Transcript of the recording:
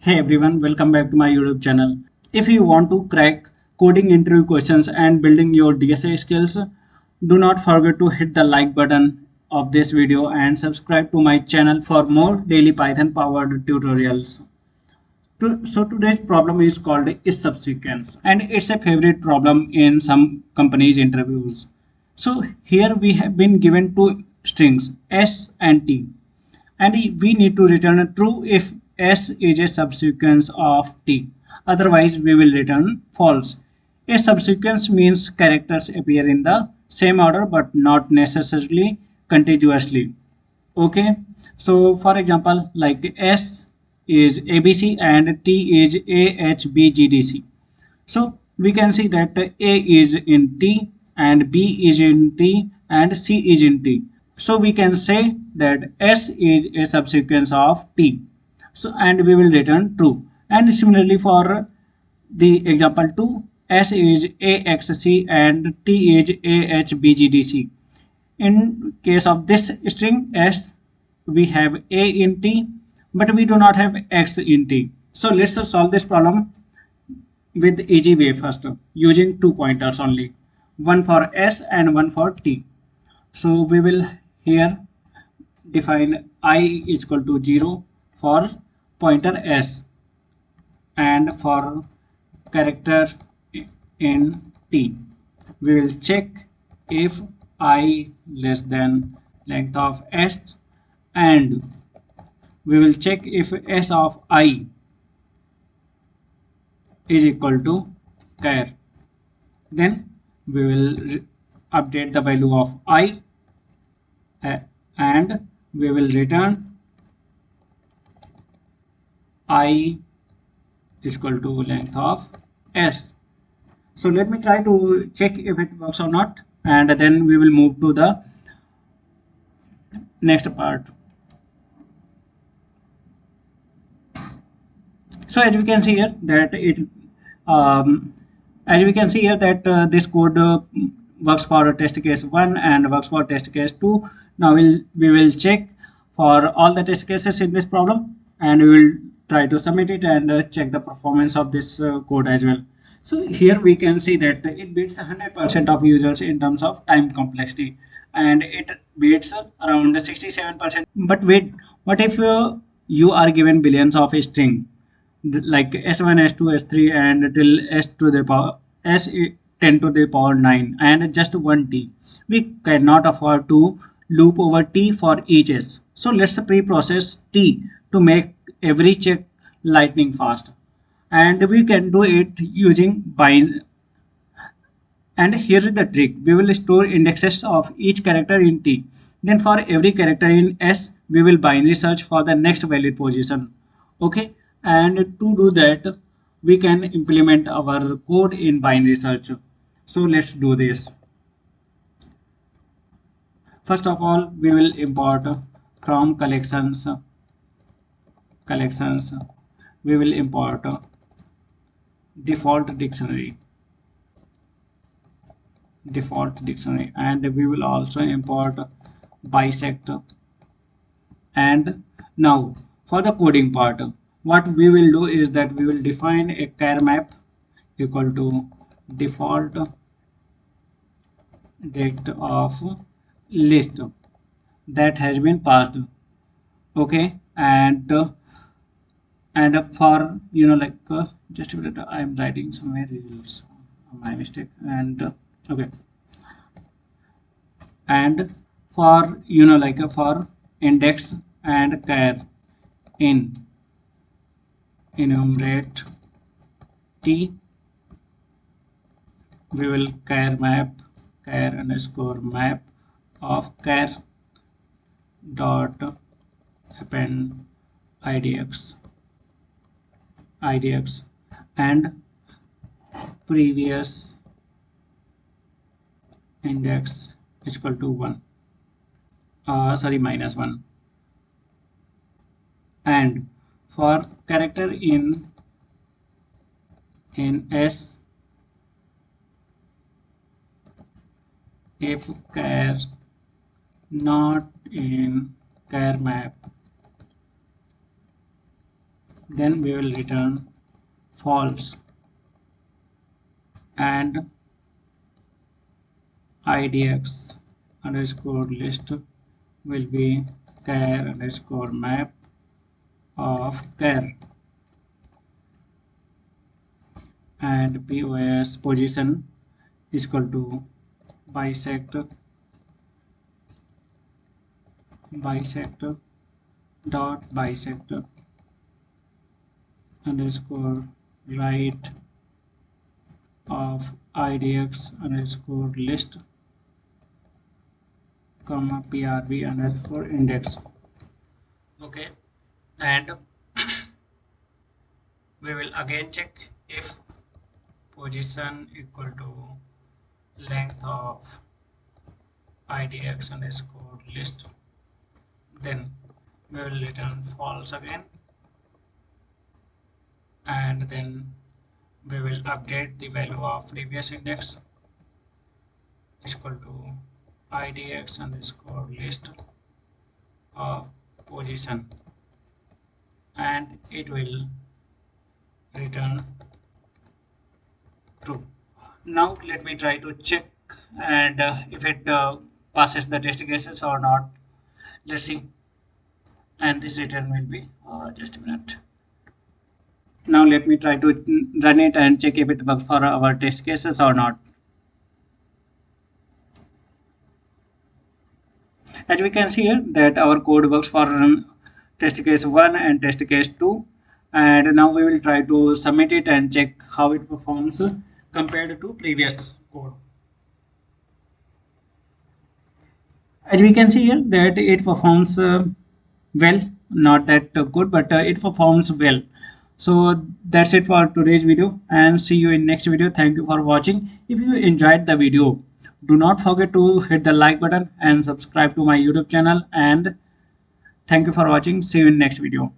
Hey everyone, welcome back to my YouTube channel. If you want to crack coding interview questions and building your DSA skills, do not forget to hit the like button of this video and subscribe to my channel for more daily Python powered tutorials. So today's problem is called is subsequence and it's a favorite problem in some companies interviews. So here we have been given two strings S and T and we need to return true if S is a subsequence of T. Otherwise, we will return false. A subsequence means characters appear in the same order but not necessarily contiguously. Okay, so for example, like S is ABC and T is AHBGDC. So we can see that A is in T and B is in T and C is in T. So we can say that S is a subsequence of T. So and we will return true. And similarly for the example 2, S is AXC and T is AHBGDC. In case of this string S, we have A in T, but we do not have X in T. So let's solve this problem with easy way first, using two pointers only, one for S and one for T. So we will here define I is equal to 0 for pointer S and for character in T. We will check if I less than length of S and we will check if S of I is equal to char. Then we will update the value of I and we will return I is equal to length of S. So let me try to check if it works or not, and then we will move to the next part. So as we can see here that this code works for test case 1 and works for test case 2. Now we will check for all the test cases in this problem and we will try to submit it and check the performance of this code as well. So here we can see that it beats 100% of users in terms of time complexity and it beats around 67%. But wait, what if you are given billions of string like S1, S2, S3 and till S to the power S 10 to the power 9 and just one T. We cannot afford to loop over T for each S. So let's pre-process T to make every check lightning fast. And we can do it using bind. And here is the trick. We will store indexes of each character in T. Then for every character in S, we will binary search for the next valid position. Okay. And to do that, we can implement our code in binary search. So let's do this. First of all, we will import from collections. We will import default dictionary, and we will also import bisect. And now for the coding part, what we will do is that we will define a char map equal to default dict of list that has been passed. Okay, and for just a minute, I am writing somewhere results, my mistake. And okay, and for for index and char in enumerate T, we will char underscore map of char dot append idx and previous index is equal to 1 -1. And for character in S, if char not in char map then we will return false, and idx underscore list will be char underscore map of char, and pos position is equal to bisect dot bisect underscore right of idx underscore list comma prb underscore index. Okay, and we will again check if position equal to length of idx underscore list, then we will return false again, and then we will update the value of previous index equal to idx underscore list of position, and it will return true. Now let me try to check and if it passes the test cases or not. Let's see, and this return will be just a minute. Now let me try to run it and check if it works for our test cases or not. As we can see here that our code works for test case 1 and test case 2, and now we will try to submit it and check how it performs compared to previous code. As we can see here that it performs well, not that good, but it performs well. So that's it for today's video, and see you in next video. Thank you for watching. If you enjoyed the video, do not forget to hit the like button and subscribe to my YouTube channel, and thank you for watching. See you in next video.